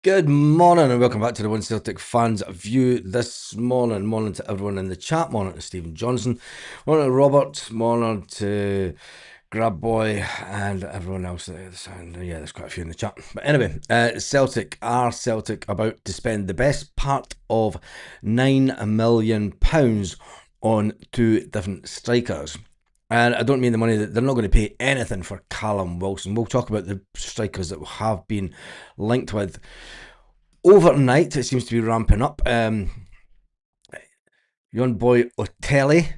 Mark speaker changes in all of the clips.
Speaker 1: Good morning and welcome back to the One Celtic Fans View this morning. Morning to everyone in the chat. Morning to Stephen Johnson. Morning to Robert. Morning to Grab Boy and everyone else. And yeah, there's quite a few in the chat. But anyway, Celtic about to spend the best part of £9 million on two different strikers. And I don't mean the money that they're not going to pay anything for Callum Wilson. We'll talk about the strikers that have been linked with. Overnight, it seems to be ramping up. Young boy Otelli.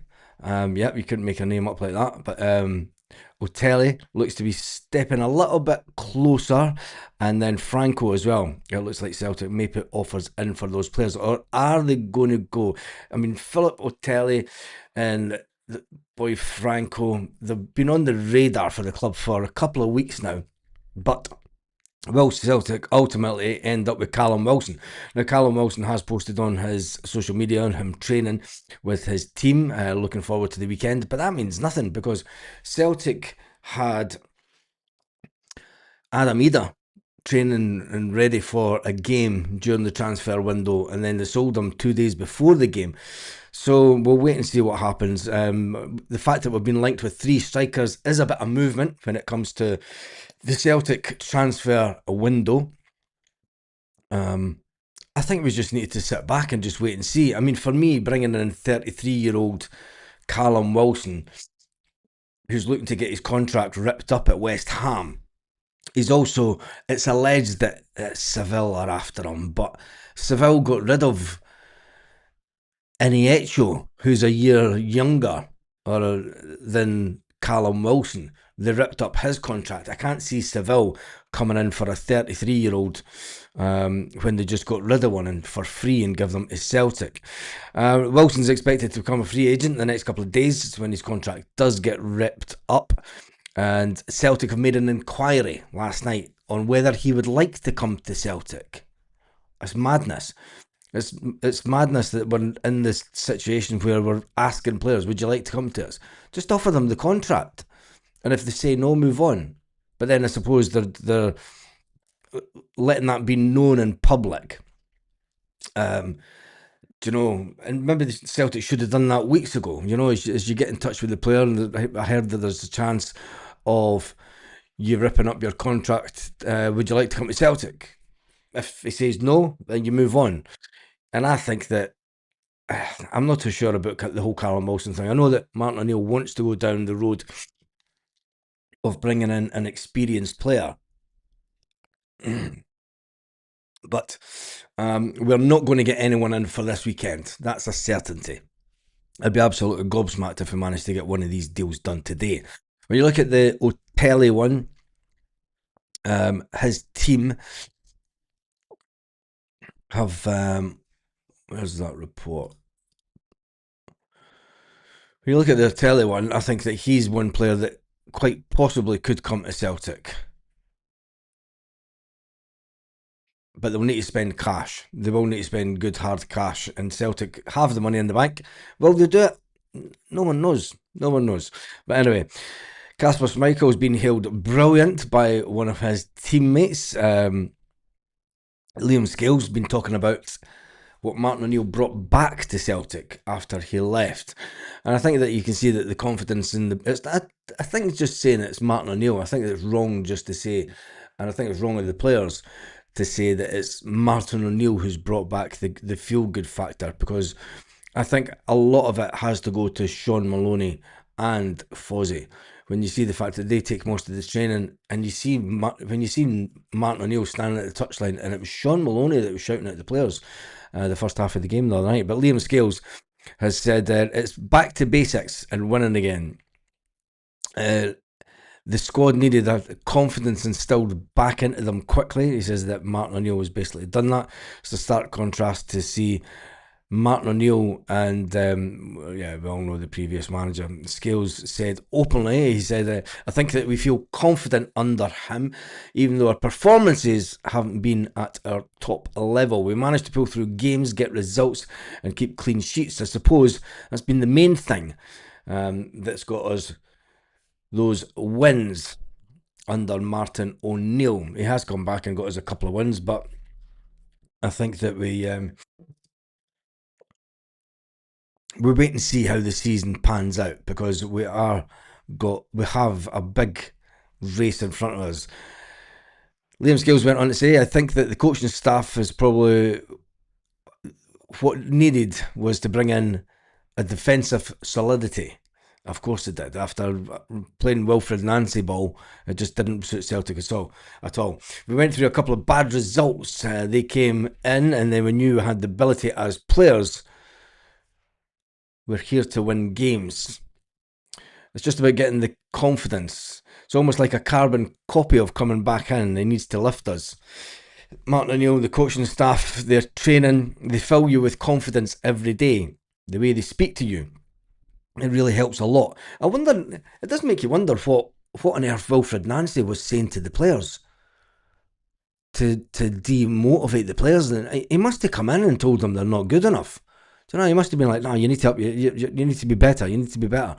Speaker 1: Yep, you couldn't make a name up like that. But Otelli looks to be stepping a little bit closer. And then Franco as well. It looks like Celtic may put offers in for those players. Or are they going to go? I mean, Philip Otelli and the boy Franco, they've been on the radar for the club for a couple of weeks now. But will Celtic ultimately end up with Callum Wilson? Now, Callum Wilson has posted on his social media on him training with his team, looking forward to the weekend, but that means nothing because Celtic had Adam Ida training and ready for a game during the transfer window, and then they sold him 2 days before the game. So we'll wait and see what happens. The fact that we've been linked with 3 strikers is a bit of movement when it comes to the Celtic transfer window. I think we just need to sit back and just wait and see. I mean, for me, bringing in 33-year-old Callum Wilson, who's looking to get his contract ripped up at West Ham, it's alleged that Seville are after him, but Seville got rid of Iniesta, who's a year younger than Callum Wilson. They ripped up his contract. I can't see Seville coming in for a 33-year-old when they just got rid of one and for free and give them to Celtic. Wilson's expected to become a free agent in the next couple of days when his contract does get ripped up. And Celtic have made an inquiry last night on whether he would like to come to Celtic. It's madness. It's madness that we're in this situation where we're asking players, would you like to come to us? Just offer them the contract. And if they say no, move on. But then I suppose they're letting that be known in public. And maybe the Celtic should have done that weeks ago. As you get in touch with the player, and I heard that there's a chance of you ripping up your contract. Would you like to come to Celtic? If he says no, then you move on. And I think that I'm not too sure about the whole Callum Wilson thing. I know that Martin O'Neill wants to go down the road of bringing in an experienced player. But we're not going to get anyone in for this weekend. That's a certainty. I'd be absolutely gobsmacked if we managed to get one of these deals done today. When you look at the Otelli one, his team have... where's that report? When you look at the Otelli one, I think that he's one player that quite possibly could come to Celtic. But they'll need to spend cash. They will need to spend good hard cash, and Celtic have the money in the bank. Will they do it? No one knows. No one knows. But anyway, Kasper Schmeichel has been hailed brilliant by one of his teammates. Liam Scales has been talking about what Martin O'Neill brought back to Celtic after he left. And I think that you can see that the confidence in I think it's just saying it's Martin O'Neill. I think it's wrong just to say, and I think it's wrong of the players to say that it's Martin O'Neill who's brought back the feel-good factor, because I think a lot of it has to go to Sean Maloney and Fozzie. When you see the fact that they take most of this training, and when you see Martin O'Neill standing at the touchline, and it was Sean Maloney that was shouting at the players the first half of the game the other night. But Liam Scales has said it's back to basics and winning again. The squad needed that confidence instilled back into them quickly. He says that Martin O'Neill has basically done that. It's a stark contrast to see Martin O'Neill and, we all know the previous manager. Scales said openly, he said, I think that we feel confident under him, even though our performances haven't been at our top level. We managed to pull through games, get results, and keep clean sheets. I suppose that's been the main thing that's got us those wins under Martin O'Neill. He has come back and got us a couple of wins, but I think that we wait and see how the season pans out because we have a big race in front of us. Liam Scales went on to say, I think that the coaching staff is probably what needed was to bring in a defensive solidity. Of course it did. After playing Wilfred Nancy ball, it just didn't suit Celtic at all. At all. We went through a couple of bad results. They came in, and then we knew we had the ability as players. We're here to win games. It's just about getting the confidence. It's almost like a carbon copy of coming back in. It needs to lift us. Martin O'Neill, the coaching staff, their training, they fill you with confidence every day. The way they speak to you, it really helps a lot. I wonder, it does make you wonder what on earth Wilfred Nancy was saying to the players to demotivate the players. And he must have come in and told them they're not good enough. Do you know? He must have been like, no, you need to you need to be better. You need to be better.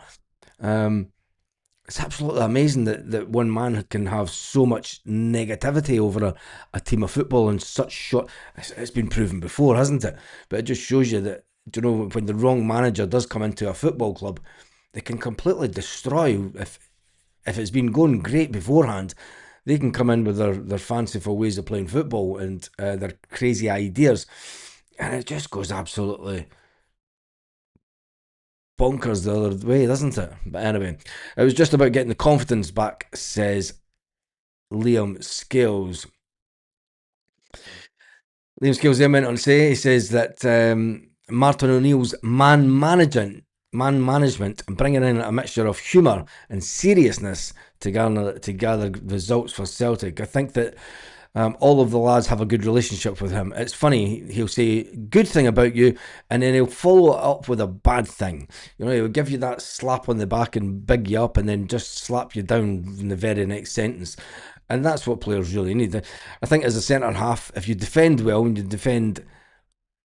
Speaker 1: Um, it's absolutely amazing that one man can have so much negativity over a team of football in such short. It's been proven before, hasn't it? But it just shows you that, you know, when the wrong manager does come into a football club, they can completely destroy. If it's been going great beforehand, they can come in with their fanciful ways of playing football and their crazy ideas, and it just goes absolutely bonkers the other way, doesn't it? But anyway, it was just about getting the confidence back, says Liam Scales. Liam Scales then went on to say, he says that Martin O'Neill's man management, and bringing in a mixture of humour and seriousness to gather results for Celtic. I think that all of the lads have a good relationship with him. It's funny, he'll say good thing about you, and then he'll follow it up with a bad thing. You know, he'll give you that slap on the back and big you up, and then just slap you down in the very next sentence. And that's what players really need. I think as a centre half, if you defend well and you defend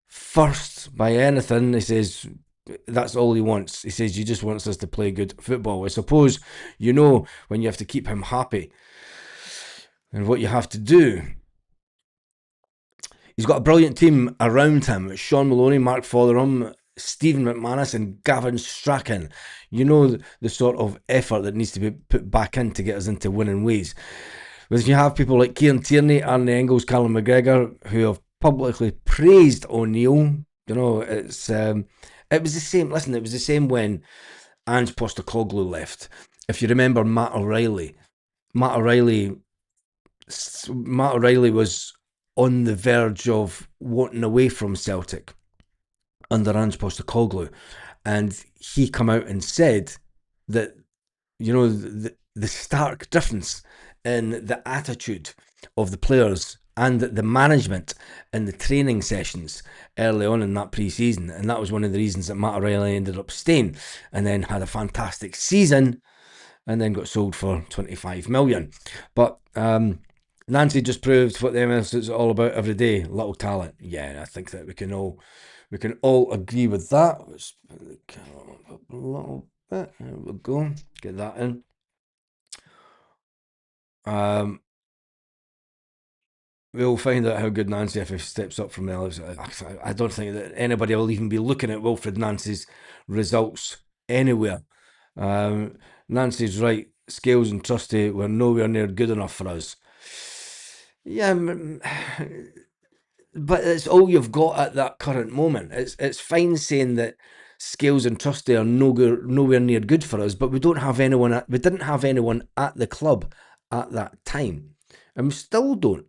Speaker 1: first by anything, he says that's all he wants. He says he just wants us to play good football. I suppose, you know, when you have to keep him happy and what you have to do. He's got a brilliant team around him. Sean Maloney, Mark Fotherum, Stephen McManus and Gavin Strachan. You know the sort of effort that needs to be put back in to get us into winning ways. But you have people like Kieran Tierney, Arnie Engels, Callum McGregor, who have publicly praised O'Neill. You know, it was the same. Listen, it was the same when Ange Postecoglou left. If you remember Matt O'Reilly Matt O'Reilly was on the verge of wanting away from Celtic under Ange Postecoglou, and he come out and said that, you know, the stark difference in the attitude of the players and the management in the training sessions early on in that pre-season, and that was one of the reasons that Matt O'Reilly ended up staying and then had a fantastic season and then got sold for 25 million. But Nancy just proved what the MLS is all about every day. Little talent. Yeah, I think that we can all agree with that. Let's put the camera up a little bit. There we go. Get that in. We'll find out how good Nancy if he steps up from the I don't think that anybody will even be looking at Wilfred Nancy's results anywhere. Nancy's right. Scales and Trusty were nowhere near good enough for us. Yeah, but it's all you've got at that current moment. It's fine saying that Scales and Trusty are nowhere near good for us, but we didn't have anyone at the club at that time, and we still don't.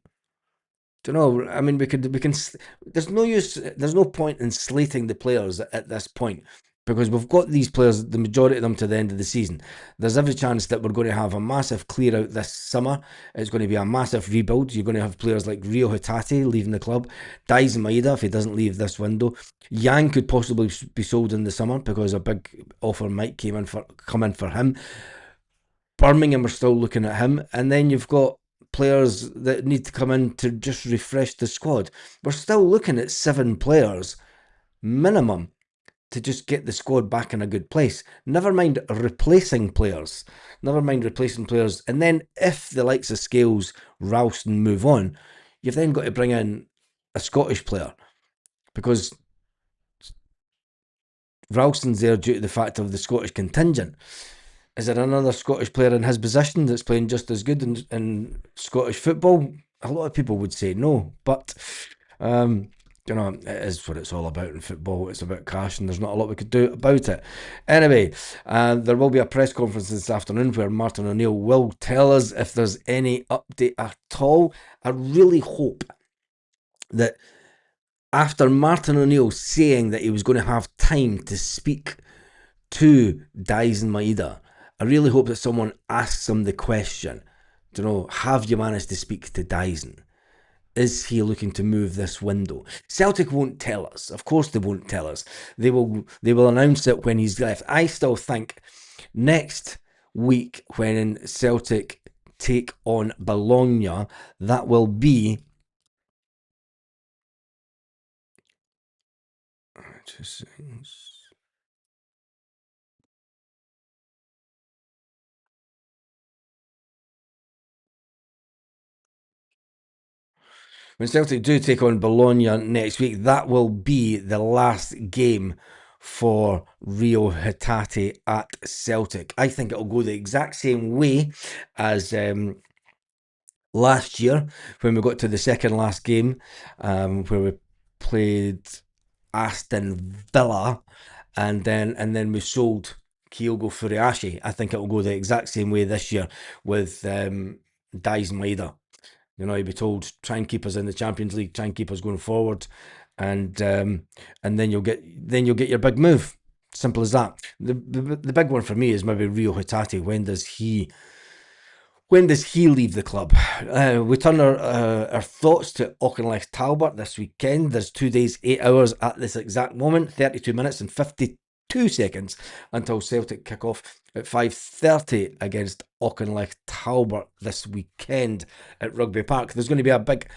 Speaker 1: Do you know? I mean, we can. There's no use. There's no point in slating the players at this point because we've got these players, the majority of them, to the end of the season. There's every chance that we're going to have a massive clear out this summer. It's going to be a massive rebuild. You're going to have players like Rio Hatate leaving the club, Daizen Maeda if he doesn't leave this window. Yang could possibly be sold in the summer because a big offer might come in for him. Birmingham are still looking at him, and then you've got players that need to come in to just refresh the squad. We're still looking at 7 players minimum to just get the squad back in a good place. Never mind replacing players. And then if the likes of Scales, Ralston move on, you've then got to bring in a Scottish player because Ralston's there due to the fact of the Scottish contingent. Is there another Scottish player in his position that's playing just as good in Scottish football? A lot of people would say no, but um, it is what it's all about in football. It's about cash, and there's not a lot we could do about it. Anyway, there will be a press conference this afternoon where Martin O'Neill will tell us if there's any update at all. I really hope that after Martin O'Neill saying that he was going to have time to speak to Dyson Maeda, I really hope that someone asks him the question, have you managed to speak to Dyson? Is he looking to move this window? Celtic won't tell us. Of course they won't tell us. They will announce it when he's left. I still think next week when Celtic take on Bologna, that will be 2 seconds. When Celtic do take on Bologna next week, that will be the last game for Rio Hatate at Celtic. I think it'll go the exact same way as last year when we got to the second last game, where we played Aston Villa, and then we sold Kyogo Furiashi. I think it'll go the exact same way this year with Daizen Maeda. He'd be told, try and keep us in the Champions League, try and keep us going forward, and then you'll get your big move. Simple as that. The big one for me is maybe Rio Hatate. When does he leave the club? We turn our thoughts to Auchinleck Talbot this weekend. There's 2 days, 8 hours at this exact moment, 32 minutes and 52 seconds until Celtic kick off at 5:30 against Auchinleck Talbot this weekend at Rugby Park. There's going to be a big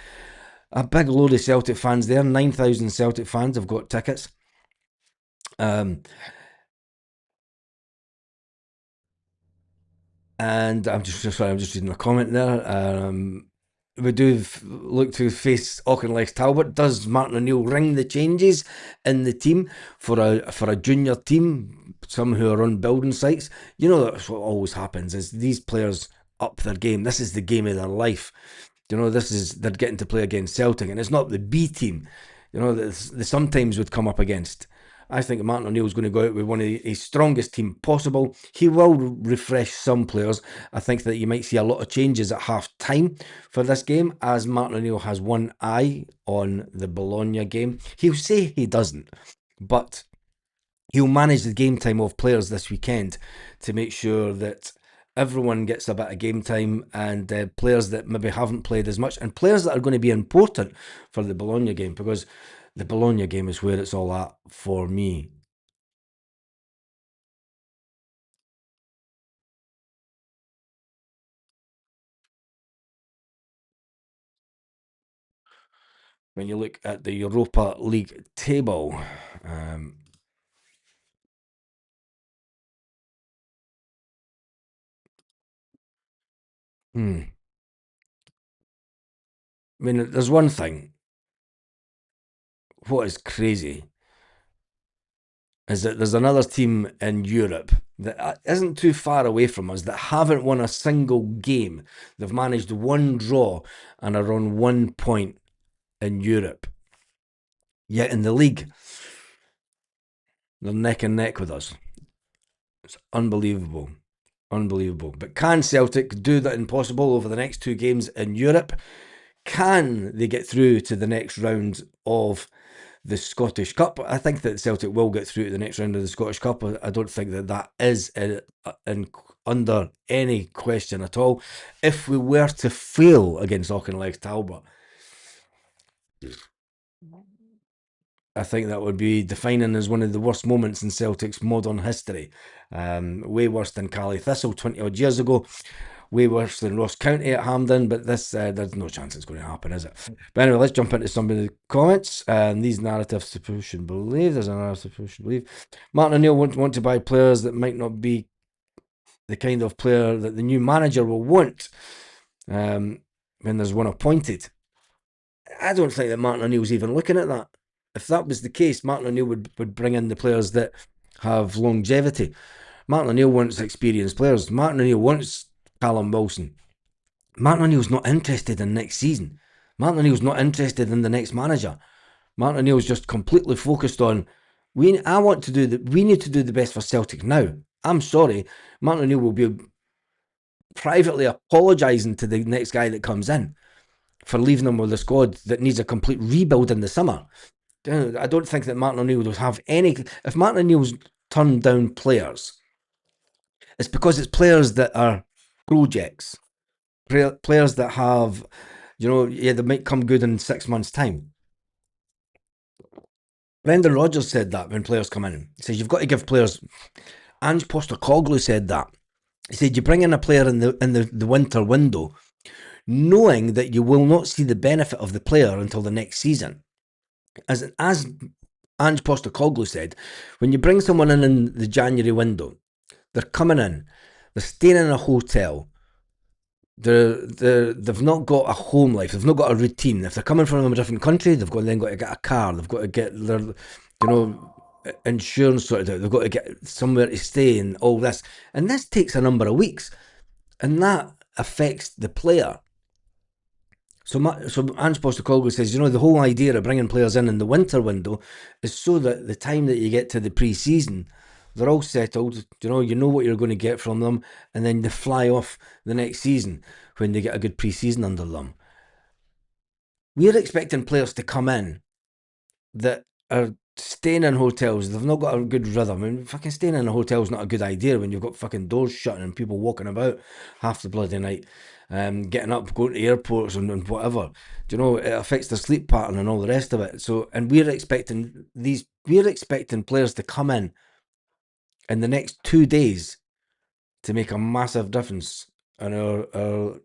Speaker 1: load of Celtic fans there. 9,000 Celtic fans have got tickets. And I'm just reading a comment there. We do look to face Auchinleck Talbot. Does Martin O'Neill ring the changes in the team for a junior team? Some who are on building sites. That's what always happens is these players up their game. This is the game of their life. They're getting to play against Celtic, and it's not the B team. They sometimes would come up against. I think Martin O'Neill's going to go out with one of his strongest team possible. He will refresh some players. I think that you might see a lot of changes at half time for this game, as Martin O'Neill has one eye on the Bologna game. He'll say he doesn't, but he'll manage the game time of players this weekend to make sure that everyone gets a bit of game time, and players that maybe haven't played as much, and players that are going to be important for the Bologna game, because the Bologna game is where it's all at for me. When you look at the Europa League table, I mean, there's one thing. What is crazy is that there's another team in Europe that isn't too far away from us that haven't won a single game. They've managed one draw and are on 1 point in Europe. Yet in the league, they're neck and neck with us. It's unbelievable. Unbelievable. But can Celtic do that impossible over the next 2 games in Europe? Can they get through to the next round of the Scottish Cup? I think that Celtic will get through to the next round of the Scottish Cup. I don't think that is under any question at all. If we were to fail against Auchinleck Talbot, I think that would be defining as one of the worst moments in Celtic's modern history. Way worse than Cali Thistle 20 odd years ago. Way worse than Ross County at Hampden, but this there's no chance it's going to happen, is it? But anyway, let's jump into some of the comments. These narratives to push and believe. There's a narrative to push and believe. Martin O'Neill want to buy players that might not be the kind of player that the new manager will want when there's one appointed. I don't think that Martin O'Neill's even looking at that. If that was the case, Martin O'Neill would bring in the players that have longevity. Martin O'Neill wants experienced players. Martin O'Neill wants Callum Wilson. Martin O'Neill's not interested in next season. Martin O'Neill's not interested in the next manager. Martin O'Neill's just completely focused on I want to do we need to do the best for Celtic now. I'm sorry, Martin O'Neill will be privately apologising to the next guy that comes in for leaving them with a squad that needs a complete rebuild in the summer. I don't think that Martin O'Neill will have any. If Martin O'Neill's turned down players, it's because it's players that are projects, players that have, yeah, they might come good in 6 months' time. Brendan Rodgers said that when players come in. He says you've got to give players. Ange Postecoglou said that. He said you bring in a player in the winter window, knowing that you will not see the benefit of the player until the next season. As Ange Postecoglou said, when you bring someone in the January window, they're coming in, they're staying in a hotel, they've not got a home life, they've not got a routine. If they're coming from a different country, they've got to get a car, they've got to get their, insurance sorted out, they've got to get somewhere to stay and all this. And this takes a number of weeks, and that affects the player. So Ange Postecoglou says, the whole idea of bringing players in the winter window is so that the time that you get to the pre-season, they're all settled. You know what you're going to get from them, and then they fly off the next season when they get a good pre-season under them. We're expecting players to come in that are staying in hotels. They've not got a good rhythm. I mean, fucking staying in a hotel is not a good idea when you've got fucking doors shut and people walking about half the bloody night, getting up, going to airports and whatever. It affects their sleep pattern and all the rest of it. So, and we're expecting players to come in the next 2 days to make a massive difference in our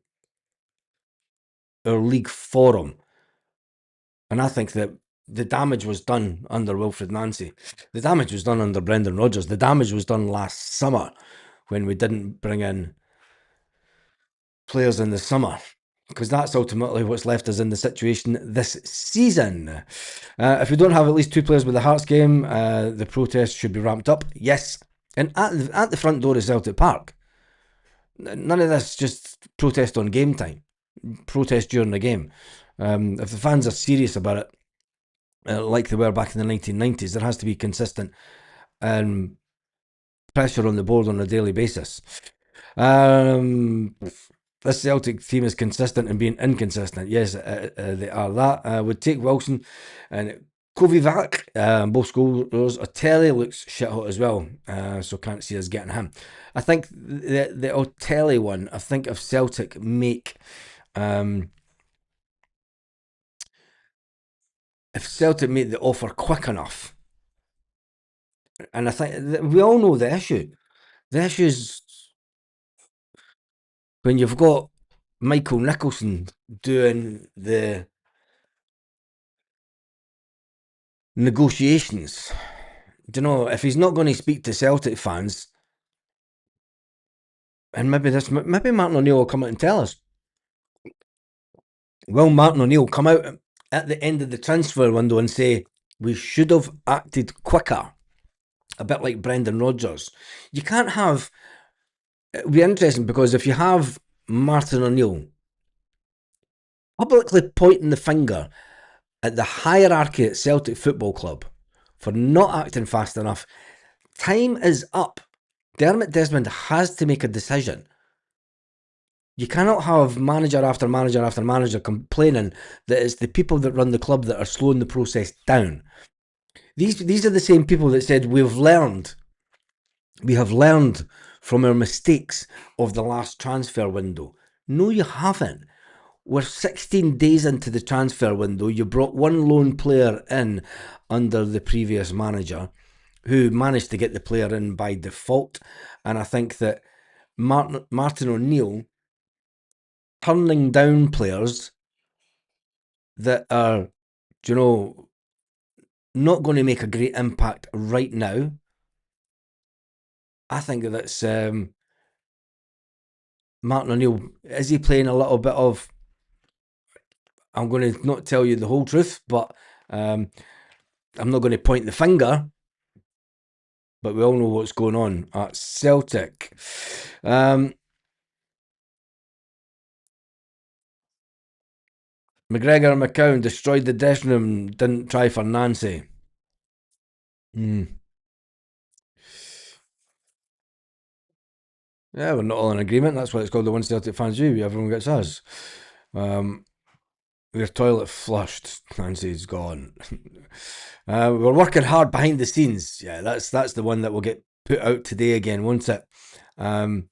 Speaker 1: league forum. And I think that the damage was done under Wilfred Nancy. The damage was done under Brendan Rodgers. The damage was done last summer when we didn't bring in players in the summer, because that's ultimately what's left us in the situation this season. If we don't have at least 2 players with the Hearts game, the protest should be ramped up. Yes. And at the front door of Celtic Park. None of this just protest on game time. Protest during the game. If the fans are serious about it, like they were back in the 1990s, there has to be consistent pressure on the board on a daily basis. This Celtic team is consistent in being inconsistent. Yes, they are that. Would take Wilson and Kovacic, both scorers. Otelli looks shit hot as well, so can't see us getting him. I think the Otelli one, I think if Celtic make... if Celtic made the offer quick enough, and I think we all know the issue. The issue is when you've got Michael Nicholson doing the negotiations. If he's not going to speak to Celtic fans, and maybe Martin O'Neill will come out and tell us. Will Martin O'Neill come out at the end of the transfer window and say, we should have acted quicker? A bit like Brendan Rodgers. You can't have... It'll be interesting, because if you have Martin O'Neill publicly pointing the finger at the hierarchy at Celtic Football Club for not acting fast enough, time is up. Dermot Desmond has to make a decision. You cannot have manager after manager after manager complaining that it's the people that run the club that are slowing the process down. These are the same people that said we have learned from our mistakes of the last transfer window. No, you haven't. We're 16 days into the transfer window. You brought one lone player in under the previous manager who managed to get the player in by default. And I think that Martin O'Neill turning down players that are, not going to make a great impact right now. I think that's Martin O'Neill. Is he playing a little bit of I'm going to not tell you the whole truth, but I'm not going to point the finger. But we all know what's going on at Celtic. McGregor and McCown destroyed the dressing room, didn't try for Nancy. Yeah, we're not all in agreement. That's why it's called the One Celtic Fans View. Everyone gets us. Your toilet flushed. Nancy's gone. We're working hard behind the scenes. Yeah, that's the one that will get put out today again, won't it? Not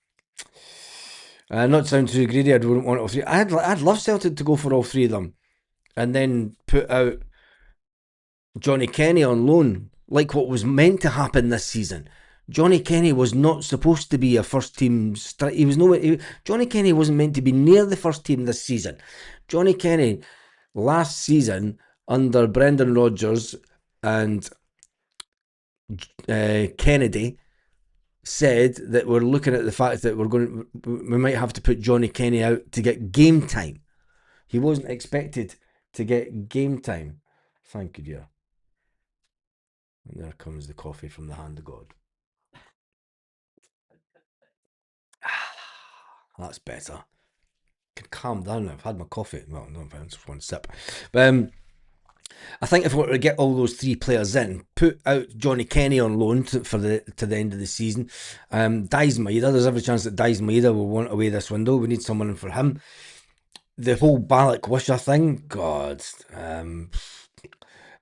Speaker 1: to sound too greedy, I wouldn't want all three. I'd love Celtic to go for all three of them, and then put out Johnny Kenny on loan, like what was meant to happen this season. Johnny Kenny was not supposed to be a first team. He was Johnny Kenny wasn't meant to be near the first team this season. Johnny Kenny last season under Brendan Rodgers and Kennedy said that we're looking at the fact that we might have to put Johnny Kenny out to get game time. He wasn't expected to get game time. Thank you, dear. And there comes the coffee from the hand of God. That's better. I can calm down. I've had my coffee. Well, no, just one sip. But I think if we were to get all those three players in, put out Johnny Kenny on loan to the end of the season. Dies Maeda, there's every chance that Dies Maeda will want away this window. We need someone in for him. The whole Balak Wisher thing, God,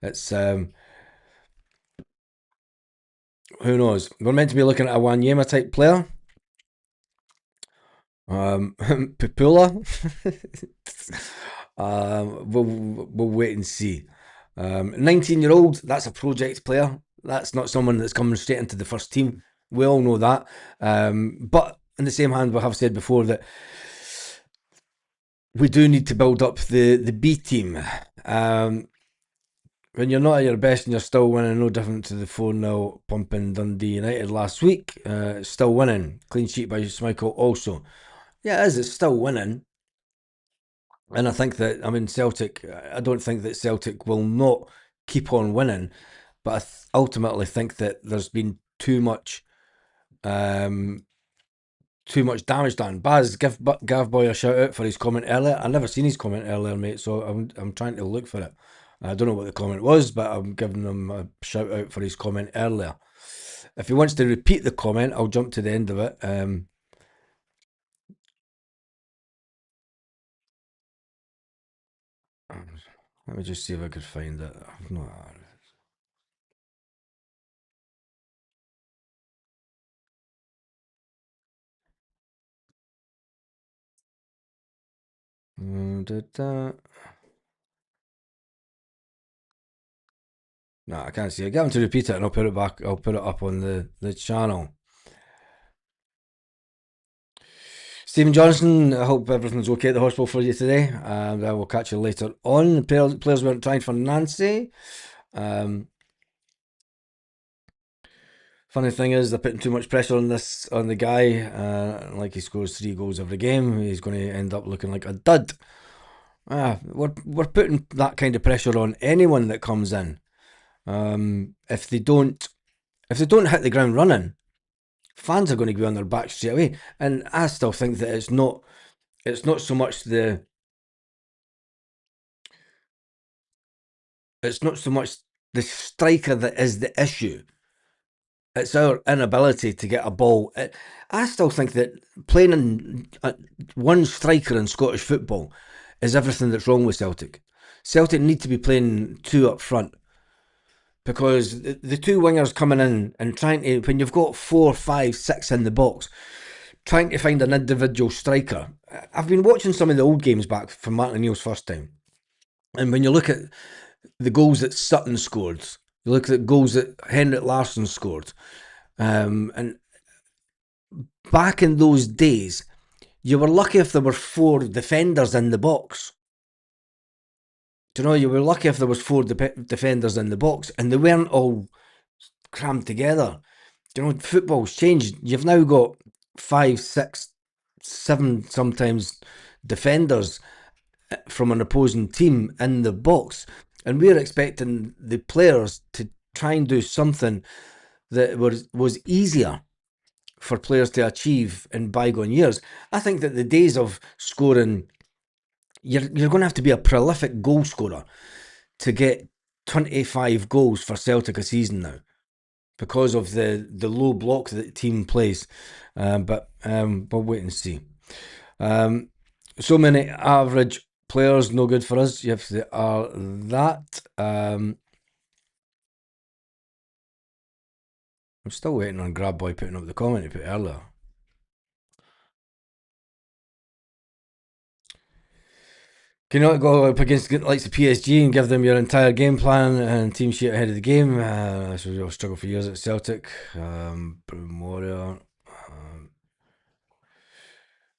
Speaker 1: it's who knows? We're meant to be looking at a Wanyama type player. Pupula. We'll wait and see. 19-year-old, that's a project player. That's not someone that's coming straight into the first team. We all know that. But in the same hand, we have said before that we do need to build up the B team. When you're not at your best and you're still winning, no different to the 4-0 pumping Dundee United last week. Still winning. Clean sheet by Schmeichel also. Yeah, it is. It's still winning. And I think that, Celtic, I don't think that Celtic will not keep on winning, but I ultimately think that there's been too much damage done. Baz, give Gav Boy a shout out for his comment earlier. I never seen his comment earlier, mate, so I'm trying to look for it. I don't know what the comment was, but I'm giving him a shout out for his comment earlier. If he wants to repeat the comment, I'll jump to the end of it. Let me just see if I could find it. No. No, I can't see it. Get him to repeat it and I'll put it back. I'll put it up on the channel. Stephen Johnson, I hope everything's okay at the hospital for you today. And I will catch you later on. Players weren't trying for Nancy. Funny thing is, they're putting too much pressure on the guy. Like he scores 3 goals every game, he's going to end up looking like a dud. We're putting that kind of pressure on anyone that comes in. If they don't hit the ground running, fans are going to be on their back straight away. And I still think that it's not so much the striker that is the issue. It's our inability to get a ball. I still think that playing in one striker in Scottish football is everything that's wrong with Celtic. Celtic need to be playing 2 up front, because the 2 wingers coming in and trying to, when you've got 4, 5, 6 in the box, trying to find an individual striker. I've been watching some of the old games back from Martin O'Neill's first time, and when you look at the goals that Sutton scored, you look at goals that Henrik Larsson scored, and back in those days, you were lucky if there were 4 defenders in the box. Do you know, you were lucky if there was 4 defenders in the box, and they weren't all crammed together. Do you know, football's changed. You've now got 5, 6, 7 sometimes defenders from an opposing team in the box, and we're expecting the players to try and do something that was easier for players to achieve in bygone years. I think that the days of scoring, you're going to have to be a prolific goal scorer to get 25 goals for Celtic a season now because of the low block that the team plays. But we'll wait and see. So many average players, no good for us. If they are that, I'm still waiting on Grab Boy putting up the comment he put earlier. Can you not go up against the likes of PSG and give them your entire game plan and team sheet ahead of the game? So we'll struggle for years at Celtic. Moria.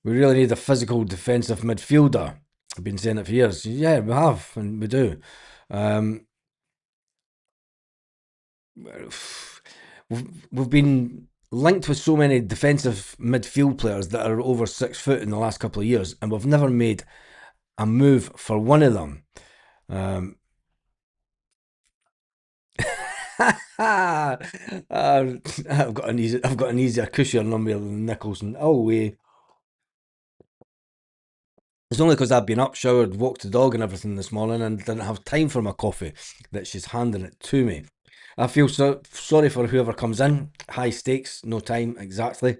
Speaker 1: We really need a physical defensive midfielder. I've been saying it for years. Yeah, we have, and we do. We've been linked with so many defensive midfield players that are over 6 foot in the last couple of years, and we've never made a move for one of them. I've got an easier, cushier number than Nicholson. Oh way. It's only because I've been up, showered, walked the dog and everything this morning and didn't have time for my coffee that she's handing it to me. I feel sorry for whoever comes in. High stakes, no time, exactly.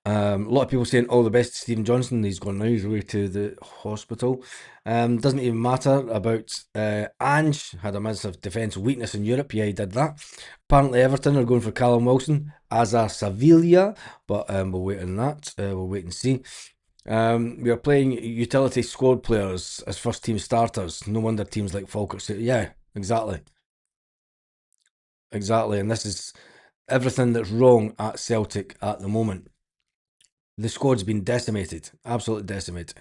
Speaker 1: A lot of people saying all the best to Stephen Johnson. He's gone now. He's away to the hospital. Doesn't even matter about Ange. Had a massive defence weakness in Europe. Yeah, he did that. Apparently Everton are going for Callum Wilson, as are Sevilla. But we'll wait on that. We'll wait and see. We are playing utility squad players as first team starters. No wonder teams like Falkirk say, yeah, exactly. Exactly. And this is everything that's wrong at Celtic at the moment. The squad's been decimated, absolutely decimated.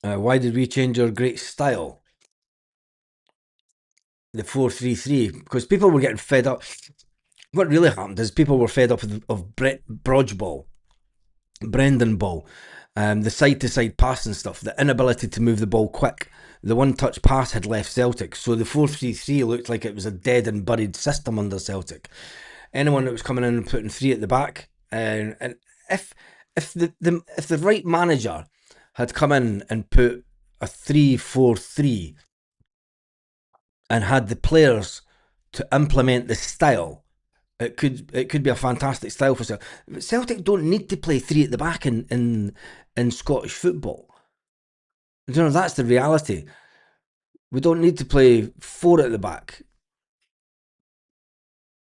Speaker 1: Why did we change our great style? The 4-3-3, because people were getting fed up. What really happened is people were fed up of Brett Brodgeball, Brendan Ball, the side to side passing stuff, the inability to move the ball quick. The one touch pass had left Celtic, so the 4-3-3 looked like it was a dead and buried system under Celtic. Anyone that was coming in and putting three at the back, and if if the right manager had come in and put a 3-4-3 and had the players to implement the style, it could be a fantastic style for Celtic. Celtic don't need to play three at the back in Scottish football. That's the reality. We don't need to play four at the back.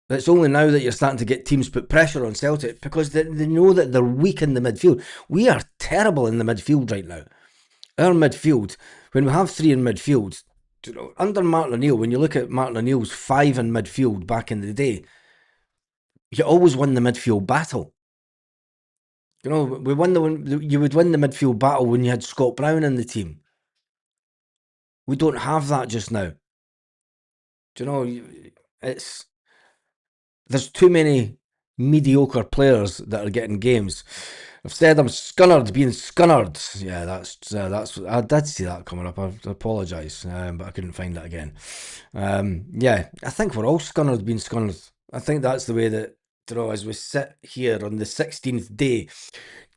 Speaker 1: It's only now that you're starting to get teams put pressure on Celtic because they know that they're weak in the midfield. We are terrible in the midfield right now. Our midfield, when we have three in midfield, under Martin O'Neill, when you look at Martin O'Neill's five in midfield back in the day, you always win the midfield battle. You would win the midfield battle when you had Scott Brown in the team. We don't have that just now. It's there's too many mediocre players that are getting games. I've said I'm scunnered, being scunnered. Yeah, that's. I did see that coming up. I apologise, but I couldn't find it again. Yeah, I think we're all scunnered, being scunnered. I think that's the way that as we sit here on the 16th day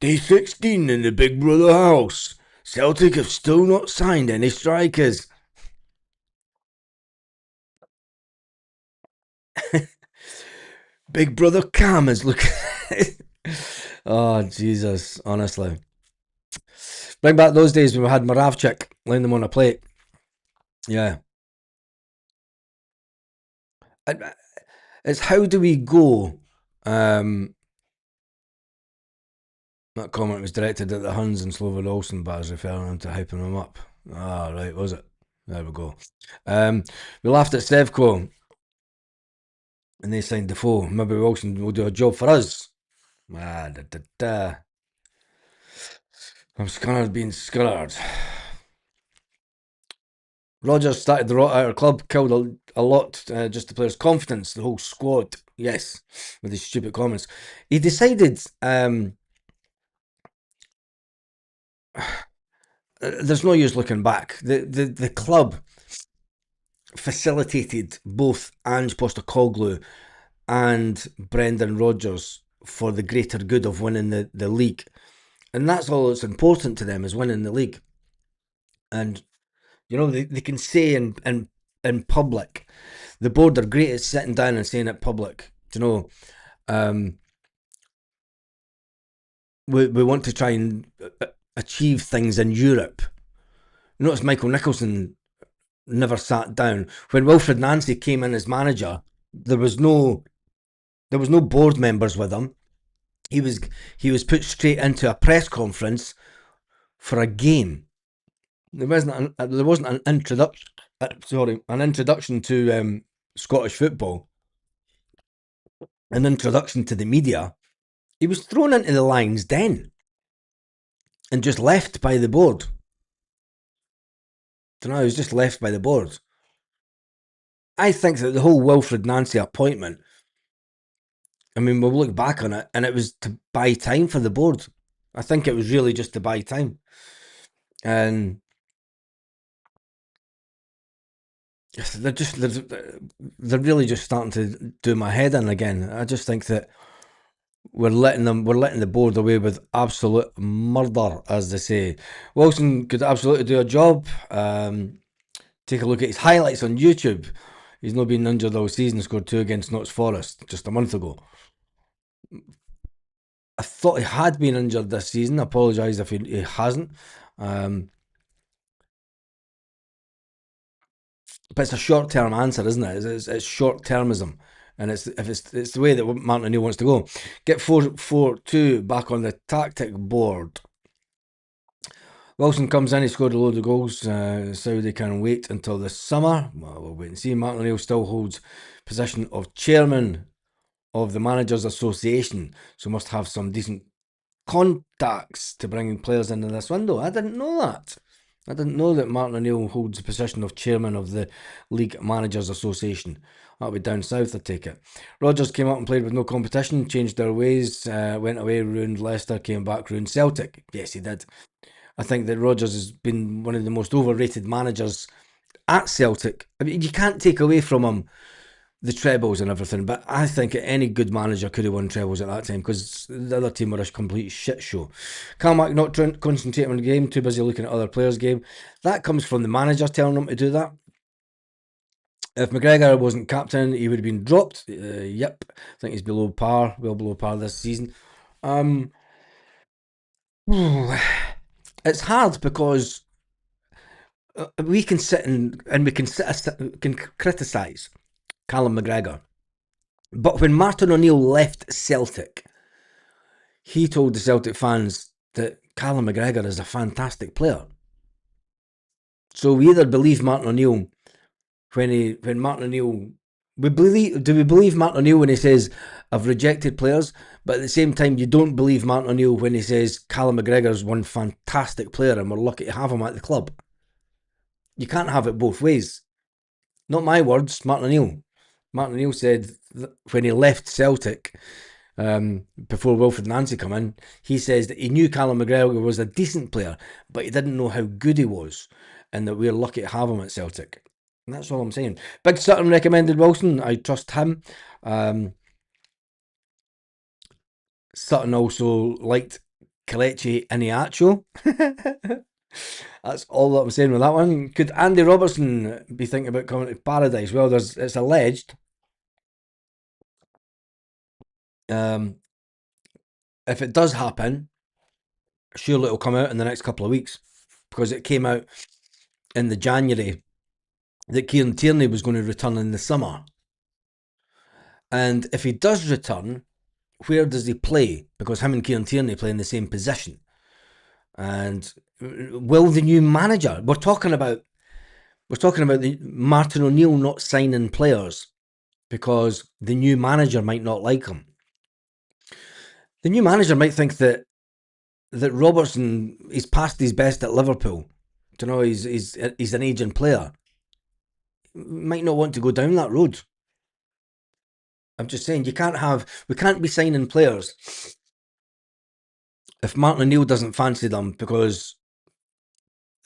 Speaker 1: 16 in the Big Brother house. Celtic have still not signed any strikers. Big Brother Cam is looking. Oh, Jesus, honestly. Bring back those days when we had Moravchik laying them on a plate. Yeah. It's how do we go? That comment was directed at the Huns and Slovo Olsen, but I was referring to hyping them up. Ah, right, was it? There we go. We laughed at Stevco and they signed Defoe. Maybe Wilson will do a job for us. Ah, da, da, da. I'm scunnered being scunnered. Rodgers started the rot out of club, killed a lot just the players' confidence, the whole squad. Yes, with his stupid comments. He decided there's no use looking back. The club facilitated both Ange Postecoglou and Brendan Rodgers for the greater good of winning the league. And that's all that's important to them, is winning the league. And, they can say in public, the board are great at sitting down and saying it public, um, we want to try and achieve things in Europe. Notice Michael Nicholson never sat down. When Wilfred Nancy came in as manager, there was no board members with him. He was put straight into a press conference for a game. There wasn't an introduction. An introduction to Scottish football. An introduction to the media. He was thrown into the lion's den and just left by the board. He was just left by the board. I think that the whole Wilfred Nancy appointment, I mean, we'll look back on it, and it was to buy time for the board. I think it was really just to buy time. And they're really just starting to do my head in again. I just think that we're letting the board away with absolute murder, as they say. Wilson could absolutely do a job. Take a look at his highlights on YouTube. He's not been injured all season. Scored 2 against Notts Forest just a month ago. I thought he had been injured this season. I apologise if he hasn't. But it's a short-term answer, isn't it? It's short-termism, and it's the way that Martin O'Neill wants to go. Get 4-4-2 back on the tactic board. Wilson comes in, he scored a load of goals. Saudi can wait until the summer. Well, we'll wait and see. Martin O'Neill still holds position of chairman of the Managers Association, so must have some decent contacts to bring players into this window. I didn't know that. I didn't know that Martin O'Neill holds the position of chairman of the League Managers Association. That'll be down south, I take it. Rodgers came up and played with no competition, changed their ways, went away, ruined Leicester, came back, ruined Celtic. Yes, he did. I think that Rodgers has been one of the most overrated managers at Celtic. I mean, you can't take away from him the trebles and everything, but I think any good manager could have won trebles at that time, because the other team were a complete shit show. Carmack not concentrating on the game, too busy looking at other players' game. That comes from the manager telling him to do that. If McGregor wasn't captain, he would have been dropped. Yep, I think he's below par, well below par this season. It's hard because we can sit and we can criticise Callum McGregor. But when Martin O'Neill left Celtic, he told the Celtic fans that Callum McGregor is a fantastic player. So we either believe Martin O'Neill when Martin O'Neill, do we believe Martin O'Neill when he says, I've rejected players, but at the same time you don't believe Martin O'Neill when he says Callum McGregor is one fantastic player and we're lucky to have him at the club? You can't have it both ways. Not my words, Martin O'Neill. Martin O'Neill said when he left Celtic, before Wilfred Nancy come in, he says that he knew Callum McGregor was a decent player, but he didn't know how good he was, and that we're lucky to have him at Celtic. And that's all I'm saying. Big Sutton recommended Wilson. I trust him. Sutton also liked Kelechi Iheanacho. That's all that I'm saying with that one. Could Andy Robertson be thinking about coming to Paradise? Well, it's alleged. If it does happen, surely it'll come out in the next couple of weeks, because it came out in the January that Kieran Tierney was going to return in the summer. And if he does return, where does he play? Because him and Kieran Tierney play in the same position. And will the new manager? We're talking about the Martin O'Neill not signing players because the new manager might not like him. The new manager might think that Robertson is past his best at Liverpool. He's an aging player. might not want to go down that road. I'm just saying we can't be signing players if Martin O'Neill doesn't fancy them because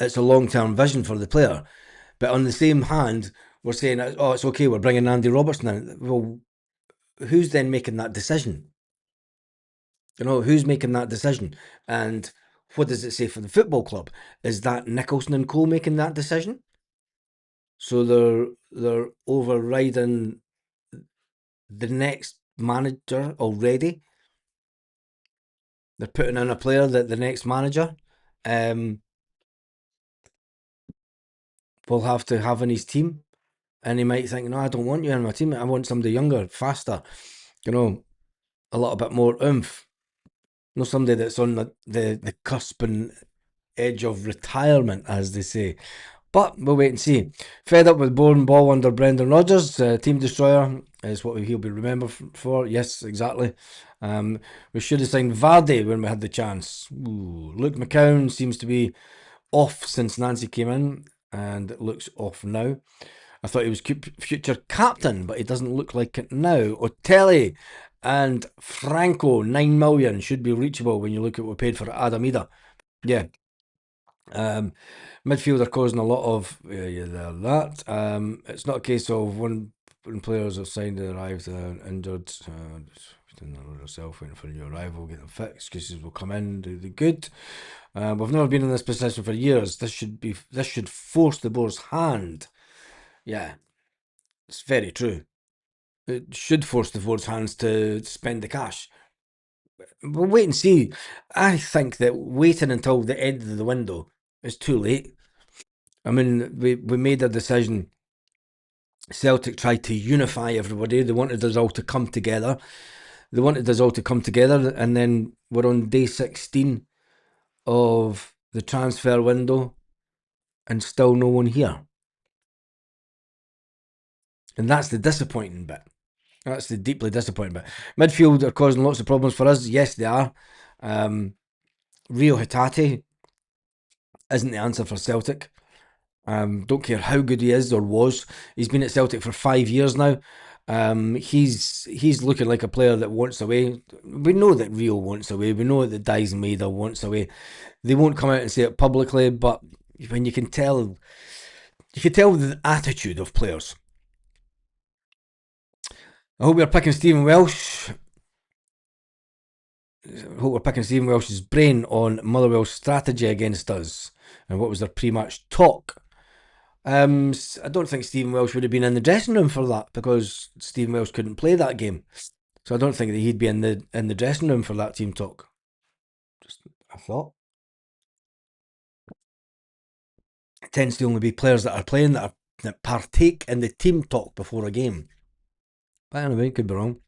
Speaker 1: it's a long-term vision for the player. But on the same hand, we're saying, oh, it's okay, we're bringing Andy Robertson in. Well, who's then making that decision? Who's making that decision? And what does it say for the football club? Is that Nicholson and Co making that decision? So they're overriding the next manager already. They're putting in a player that the next manager will have to have in his team. And he might think, no, I don't want you in my team. I want somebody younger, faster, a little bit more oomph. Not somebody that's on the cusp and edge of retirement, as they say. But we'll wait and see. Fed up with boring ball under Brendan Rodgers, team destroyer is what he'll be remembered for. Yes, exactly. We should have signed Vardy when we had the chance. Luke McCown seems to be off since Nancy came in, and it looks off now. I thought he was future captain, but he doesn't look like it now. Otelli and Franco, 9 million, should be reachable when you look at what we paid for Adam Ida. Yeah. Midfield are causing a lot of that. It's not a case of when players have signed and arrived injured. Yourself waiting for your arrival, get them fit. Excuses will come in, do the good. We've never been in this position for years. This should force the board's hand. Yeah, it's very true. It should force the board's hands to spend the cash. We'll wait and see. I think that waiting until the end of the window is too late. I mean, we made a decision. Celtic tried to unify everybody. They wanted us all to come together. And then we're on day 16 of the transfer window and still no one here. And that's the disappointing bit. That's the deeply disappointing bit. Midfield are causing lots of problems for us. Yes, they are. Rio Hatate isn't the answer for Celtic. Don't care how good he is or was. He's been at Celtic for 5 years now. He's looking like a player that wants away. We know that Rio wants away. We know that Dyson Maida wants away. They won't come out and say it publicly, but when you can tell the attitude of players. I hope we're picking Stephen Welsh. Welsh's brain on Motherwell's strategy against us and what was their pre-match talk. I don't think Stephen Welsh would have been in the dressing room for that because Stephen Welsh couldn't play that game. So I don't think that he'd be in the dressing room for that team talk. Just a thought. It tends to only be players that are playing that partake in the team talk before a game. But anyway, could be wrong.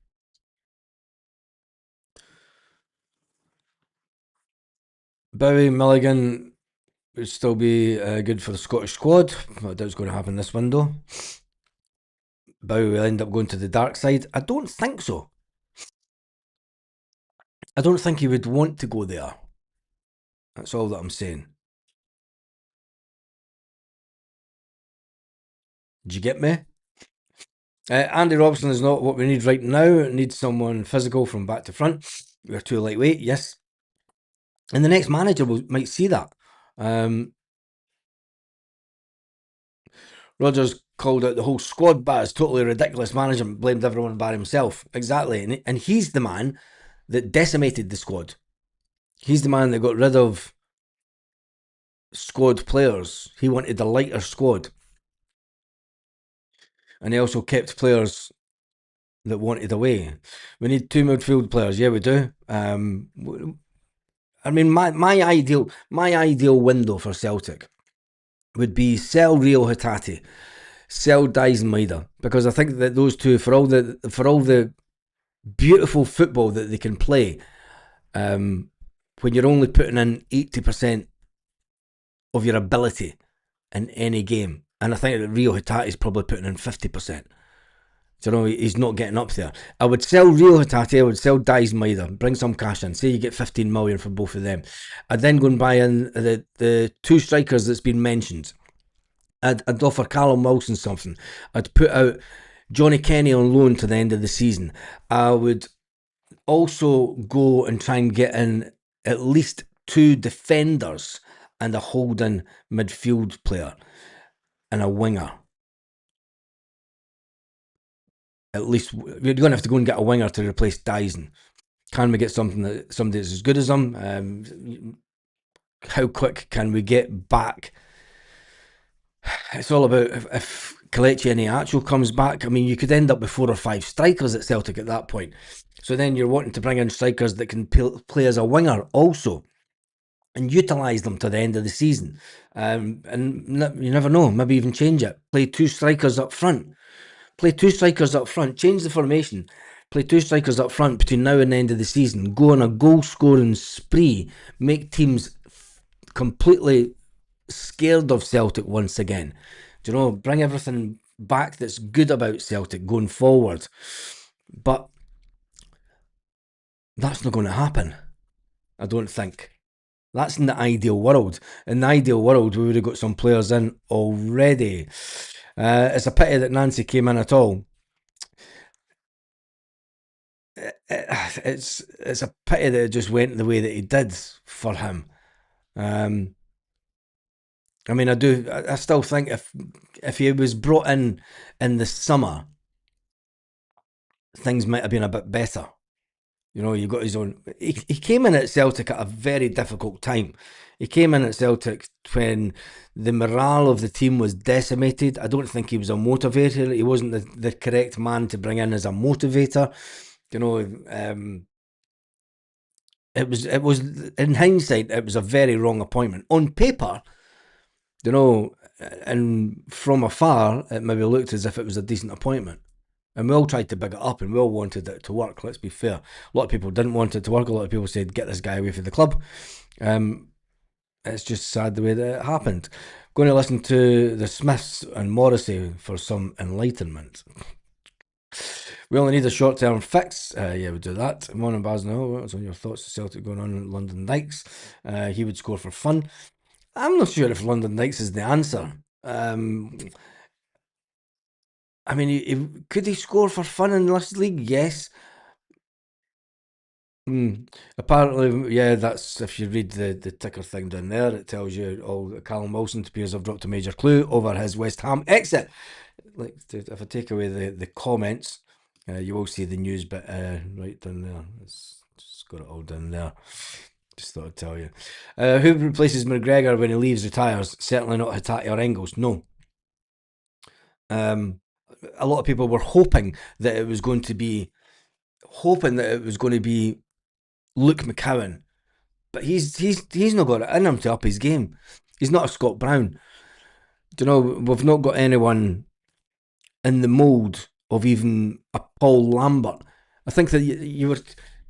Speaker 1: Bowie, Milligan would still be good for the Scottish squad. I doubt it's going to happen this window. Bowie will end up going to the dark side. I don't think so. I don't think he would want to go there. That's all that I'm saying. Did you get me? Andy Robertson is not what we need right now. It needs someone physical from back to front. We're too lightweight, yes. And the next manager might see that. Rodgers called out the whole squad as totally ridiculous management, blamed everyone by himself. Exactly. And he's the man that decimated the squad. He's the man that got rid of squad players. He wanted a lighter squad. And he also kept players that wanted away. We need 2 midfield players. Yeah, we do. I mean, my ideal window for Celtic would be sell Rio Hatate, sell Dyson Maida, because I think that those two, for all the beautiful football that they can play, when you're only putting in 80% of your ability in any game, and I think that Rio Hatate is probably putting in 50%. So he's not getting up there. I would sell Rio Hatate, I would sell Dyson Maida, bring some cash in, say you get 15 million for both of them. I'd then go and buy in the 2 strikers that's been mentioned. I'd offer Callum Wilson something. I'd put out Johnny Kenny on loan to the end of the season. I would also go and try and get in at least 2 defenders and a holding midfield player and a winger. At least you're going to have to go and get a winger to replace Dyson. Can we get somebody that's as good as him? How quick can we get back? It's all about if Kelechi Iheanacho comes back. I mean, you could end up with 4 or 5 strikers at Celtic at that point. So then you're wanting to bring in strikers that can play as a winger also and utilise them to the end of the season. And you never know, maybe even change it. Play 2 strikers up front. Change the formation. Play 2 strikers up front between now and the end of the season. Go on a goal-scoring spree. Make teams completely scared of Celtic once again. Do you know, bring everything back that's good about Celtic going forward. But that's not going to happen, I don't think. That's in the ideal world. In the ideal world, we would have got some players in already. It's a pity that Nancy came in at all. It's a pity that it just went the way that he did for him. I mean, I still think if he was brought in the summer, things might have been a bit better. You know, you got his own. He came in at Celtic at a very difficult time. He came in at Celtic when the morale of the team was decimated. I don't think he was a motivator. He wasn't the correct man to bring in as a motivator. You know, it was in hindsight, it was a very wrong appointment. On paper, you know, and from afar, it maybe looked as if it was a decent appointment. And we all tried to big it up and we all wanted it to work, let's be fair. A lot of people didn't want it to work. A lot of people said, get this guy away from the club. It's just sad the way that it happened. Going to listen to the Smiths and Morrissey for some enlightenment. We only need a short-term fix. Yeah, we'll do that. Morning, Basno. What's on your thoughts of Celtic going on in London Dykes? He would score for fun. I'm not sure if London Dykes is the answer. I mean, could he score for fun in this league? Yes. Apparently, yeah, that's if you read the ticker thing down there, it tells you all Callum Wilson appears to have dropped a major clue over his West Ham exit. Like, if I take away the comments, you will see the news bit right down there. It's just got it all down there. Just thought I'd tell you. Who replaces McGregor when he leaves, retires? Certainly not Hatate or Engels. No. A lot of people were hoping that it was going to be Luke McCowan, but he's not got it in him to up his game. He's not a Scott Brown. Do you know, we've not got anyone in the mould of even a Paul Lambert. I think that you were,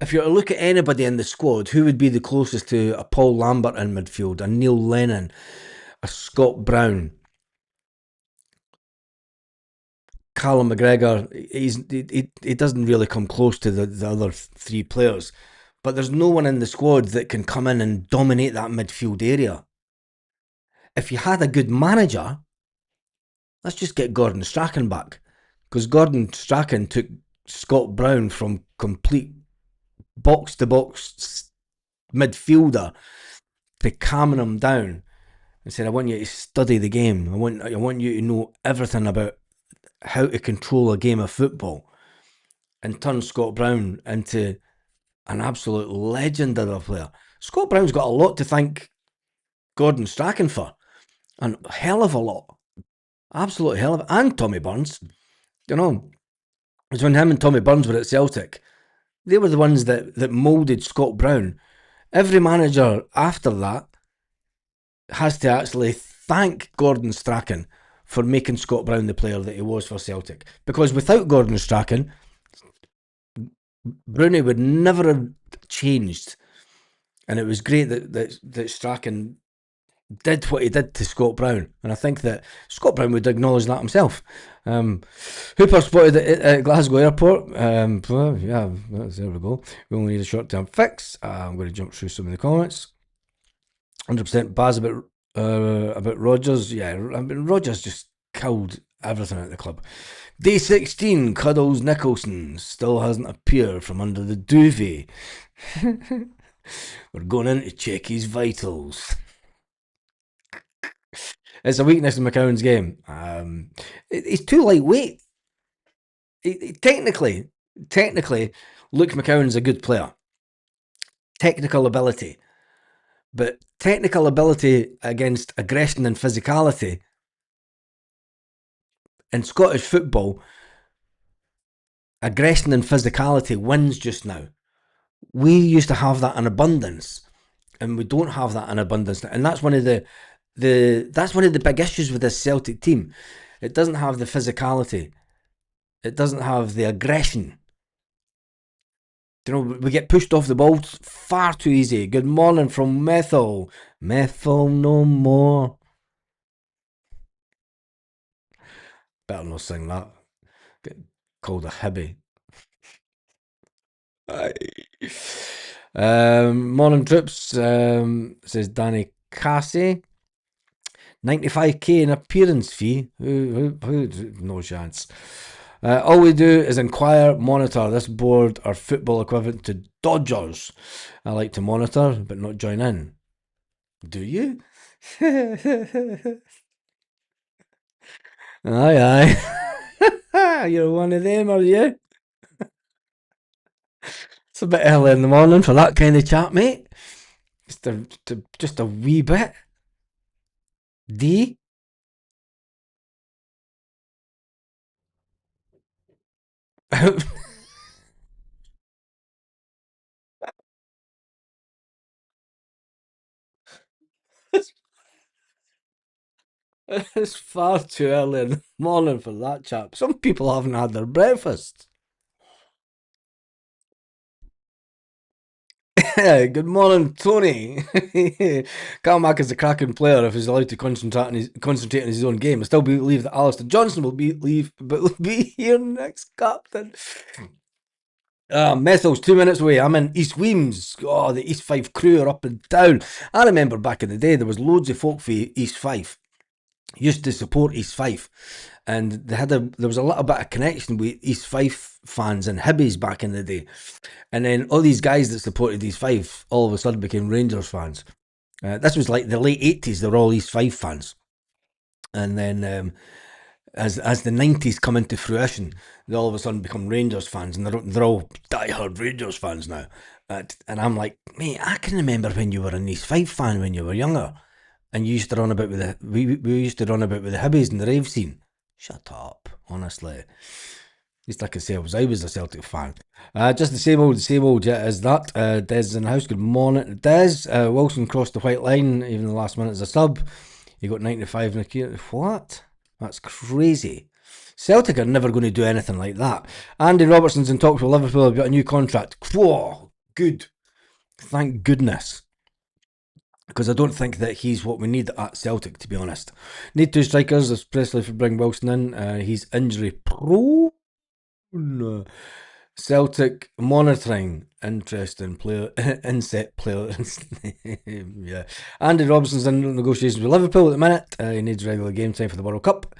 Speaker 1: if you were to look at anybody in the squad, who would be the closest to a Paul Lambert in midfield, a Neil Lennon, a Scott Brown, Callum McGregor? He doesn't really come close to the other 3 players. But there's no one in the squad that can come in and dominate that midfield area. If you had a good manager, let's just get Gordon Strachan back. Because Gordon Strachan took Scott Brown from complete box-to-box midfielder to calming him down and said, I want you to study the game. I want you to know everything about how to control a game of football. And turn Scott Brown into an absolute legend of a player. Scott Brown's got a lot to thank Gordon Strachan for. A hell of a lot. Absolute hell of a... And Tommy Burns. You know, it's when him and Tommy Burns were at Celtic. They were the ones that moulded Scott Brown. Every manager after that has to actually thank Gordon Strachan for making Scott Brown the player that he was for Celtic. Because without Gordon Strachan, Brownie would never have changed. And it was great that Strachan did what he did to Scott Brown. And I think that Scott Brown would acknowledge that himself. Hooper spotted at Glasgow Airport. Yeah, there we go. We only need a short-term fix. I'm going to jump through some of the comments. 100% Baz about About Rodgers, yeah, I mean, Rodgers just killed everything at the club. Day 16, Cuddles Nicholson still hasn't appeared from under the duvet. We're going in to check his vitals. It's a weakness in McCowan's game. He's too lightweight. Technically, Luke McCowan's a good player. Technical ability. But technical ability against aggression and physicality in Scottish football, aggression and physicality wins just now. We used to have that in abundance, and we don't have that in abundance now. And that's one of the big issues with this Celtic team. It doesn't have the physicality. It doesn't have the aggression. You know, we get pushed off the ball far too easy. Good morning from Methil. Methil no more. Better not sing that. Get called a hibby. Morning troops, says Danny Cassie. 95k in appearance fee. No chance. All we do is inquire, monitor. This board are football equivalent to Dodgers. I like to monitor, but not join in. Do you? Aye, aye. You're one of them, are you? It's a bit early in the morning for that kind of chat, mate. Just a wee bit. D. It's far too early in the morning for that chap. Some people haven't had their breakfast. Good morning, Tony. Calmack is a cracking player if he's allowed to concentrate on his own game. I still believe that Alistair Johnson will be here next, Captain. Methel's 2 minutes away. I'm in East Weems. Oh, the East Fife crew are up and down. I remember back in the day there was loads of folk for East Fife used to support East Fife, and there was a little bit of connection with East Fife fans and Hibbies back in the day, and then all these guys that supported East Fife all of a sudden became Rangers fans. This was like the late 80s; they were all East Fife fans, and then as the 90s come into fruition, they all of a sudden become Rangers fans, and they're all diehard Rangers fans now. And I'm like, mate, I can remember when you were an East Fife fan when you were younger. And you used to run about with we used to run about with the Hibbies and the rave scene. Shut up, honestly. At least I can say I was a Celtic fan. Just the same old, yeah, as that. Des in the house, good morning. Des, Wilson crossed the white line, even the last minute as a sub. He got 95 in a key. What? That's crazy. Celtic are never going to do anything like that. Andy Robertson's in talks with Liverpool about a new contract. Whoa, good. Thank goodness. Because I don't think that he's what we need at Celtic, to be honest. Need two strikers, especially if we bring Wilson in. He's injury prone. Celtic monitoring interesting player inset player. Yeah, Andy Robertson's in negotiations with Liverpool at the minute. He needs regular game time for the World Cup.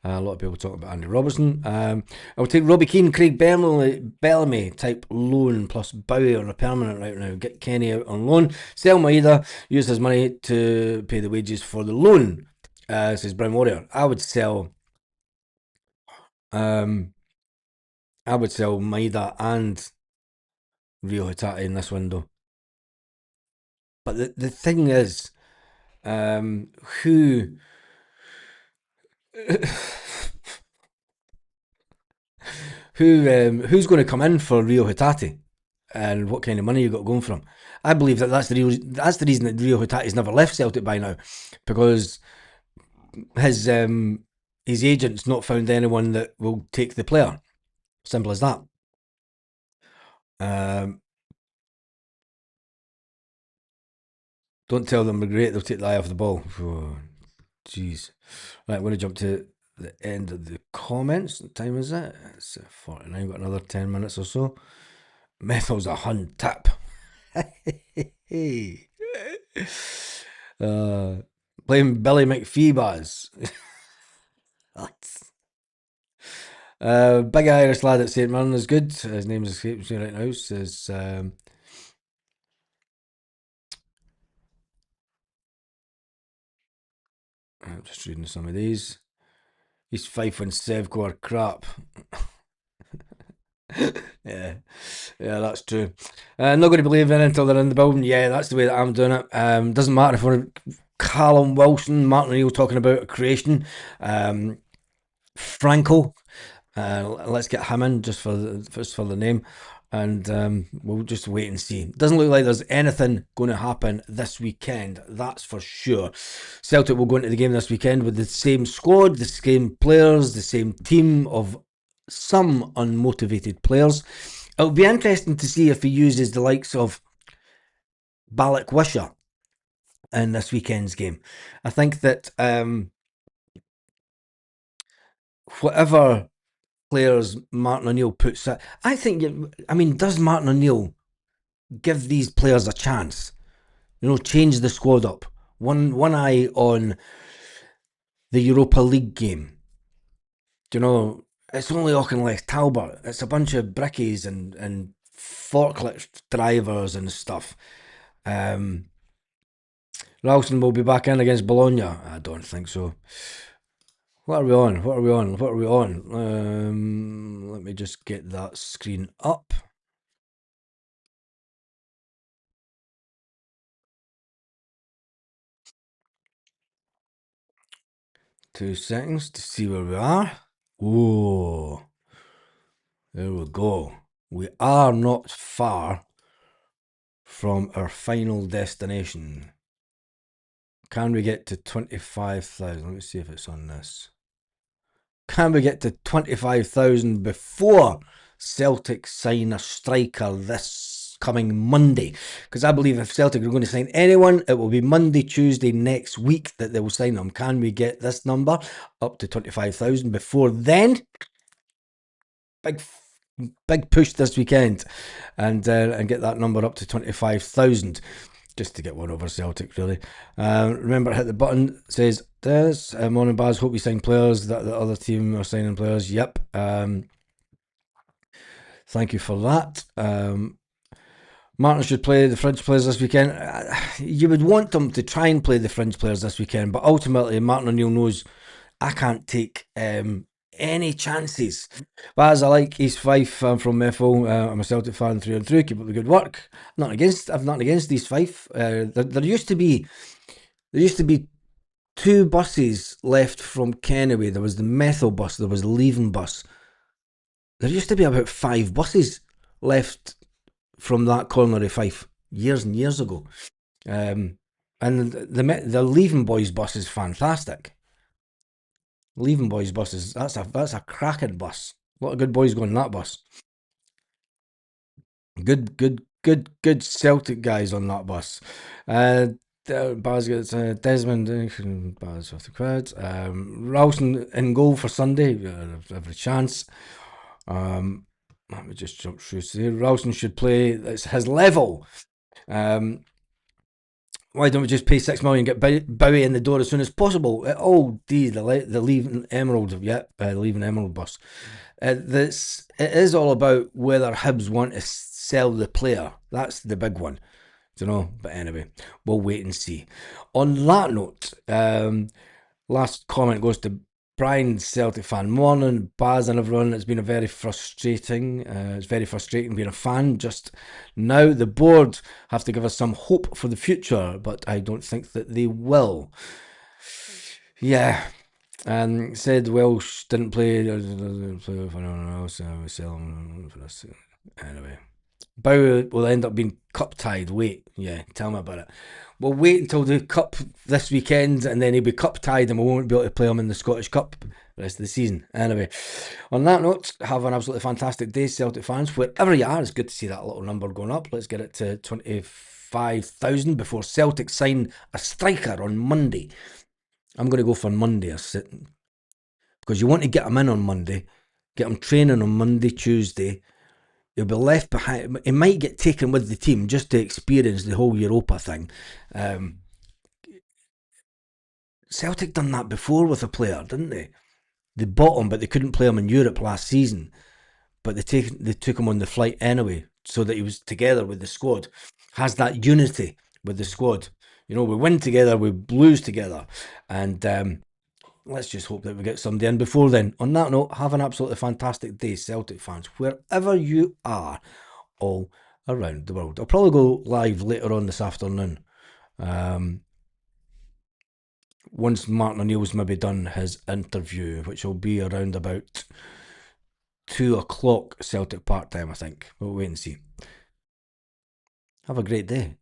Speaker 1: A lot of people talk about Andy Robertson. I'll take Robbie Keane, Craig Bellamy type loan plus Bowie on a permanent right now. Get Kenny out on loan. Sell Maeda. Use his money to pay the wages for the loan. Says Brown Warrior. I would sell. I would sell Maeda and Rio Hatate in this window. But the thing is, who who's going to come in for Rio Hatate, and what kind of money you got going for him? I believe that's the reason that Rio Hatate's never left Celtic by now, because his agent's not found anyone that will take the player. Simple as that. Don't tell them we're great; they'll take the eye off the ball. Oh, jeez. Right, I'm going to jump to the end of the comments. What time is it? It's 49. Got another 10 minutes or so. Methal's a hun tap. uh, Playing Billy McPhee. Big Irish lad at St. Mirren is good. His name escapes me right now. Says I'm just reading some of these. He's Fife and Sevco are crap. Yeah, yeah, that's true. Not going to believe in it until they're in the building. Yeah, that's the way that I'm doing it. Doesn't matter if we're Callum Wilson, Martin O'Neill talking about a creation. Franco, let's get him in just for the name, and we'll just wait and see. Doesn't look like there's anything going to happen this weekend. That's for sure. Celtic will go into the game this weekend with the same squad, the same players, the same team of some unmotivated players. It'll be interesting to see if he uses the likes of Balak Wisher in this weekend's game. I think that whatever players Martin O'Neill puts out, I think, I mean, does Martin O'Neill give these players a chance? You know, change the squad up. One eye on the Europa League game. Do you know, it's only Auchinleck Talbot. It's a bunch of brickies and forklift drivers and stuff. Ralston will be back in against Bologna. I don't think so. What are we on? What are we on? What are we on? Let me just get that screen up. Two seconds to see where we are. Oh, there we go. We are not far from our final destination. Can we get to 25,000? Let me see if it's on this. Can we get to 25,000 before Celtic sign a striker this coming Monday? Because I believe if Celtic are going to sign anyone, it will be Monday, Tuesday next week that they will sign them. Can we get this number up to 25,000 before then? Big push this weekend, and get that number up to 25,000. Just to get one over Celtic, really. Remember, hit the button. It says this. Morning Baz, hope you sign players. That the other team are signing players. Yep. Thank you for that. Martin should play the French players this weekend. You would want them to try and play the French players this weekend, but ultimately, Martin O'Neill knows I can't take any chances. But as I like East Fife, I'm from Meffel. I'm a Celtic fan through and through. Keep up the good work. I've nothing against East Fife. There used to be two buses left from Kenneway. There was the Methil bus. There was the Leaving bus. There used to be about 5 buses left from that corner of Fife years and years ago. And the Leaving Boys bus is fantastic. Leaving Boys buses, that's a cracking bus. A lot of good boys going on that bus. Good Celtic guys on that bus. Baz gets Desmond, Baz off the crowd. Ralston in goal for Sunday, every chance. Let me just jump through here. Ralston should play. It's his level. Why don't we just pay 6 million and get Bowie in the door as soon as possible? Oh, the Leaving Emerald, the Leaving Emerald bus. It is all about whether Hibs want to sell the player. That's the big one, you know. But anyway, we'll wait and see. On that note, last comment goes to Brian, Celtic fan. Morning, Baz and everyone. It's been a very frustrating. It's very frustrating being a fan just now. The board have to give us some hope for the future, but I don't think that they will. Yeah. Said Welsh didn't play for anyone else. Anyway, Bow will end up being cup tied. Wait, yeah, tell me about it. We'll wait until the cup this weekend, and then he'll be cup tied, and we won't be able to play him in the Scottish Cup the rest of the season. Anyway, on that note, have an absolutely fantastic day, Celtic fans. Wherever you are, it's good to see that little number going up. Let's get it to 25,000 before Celtic sign a striker on Monday. I'm going to go for Monday, because you want to get him in on Monday, get him training on Monday, Tuesday. He'll be left behind. He might get taken with the team just to experience the whole Europa thing. Celtic done that before with a player, didn't they? They bought him, but they couldn't play him in Europe last season. But they took him on the flight anyway, so that he was together with the squad. Has that unity with the squad. You know, we win together, we lose together, and let's just hope that we get somebody in before then. On that note, have an absolutely fantastic day, Celtic fans, wherever you are, all around the world. I'll probably go live later on this afternoon. Once Martin O'Neill's maybe done his interview, which will be around about 2 o'clock Celtic Park time, I think. We'll wait and see. Have a great day.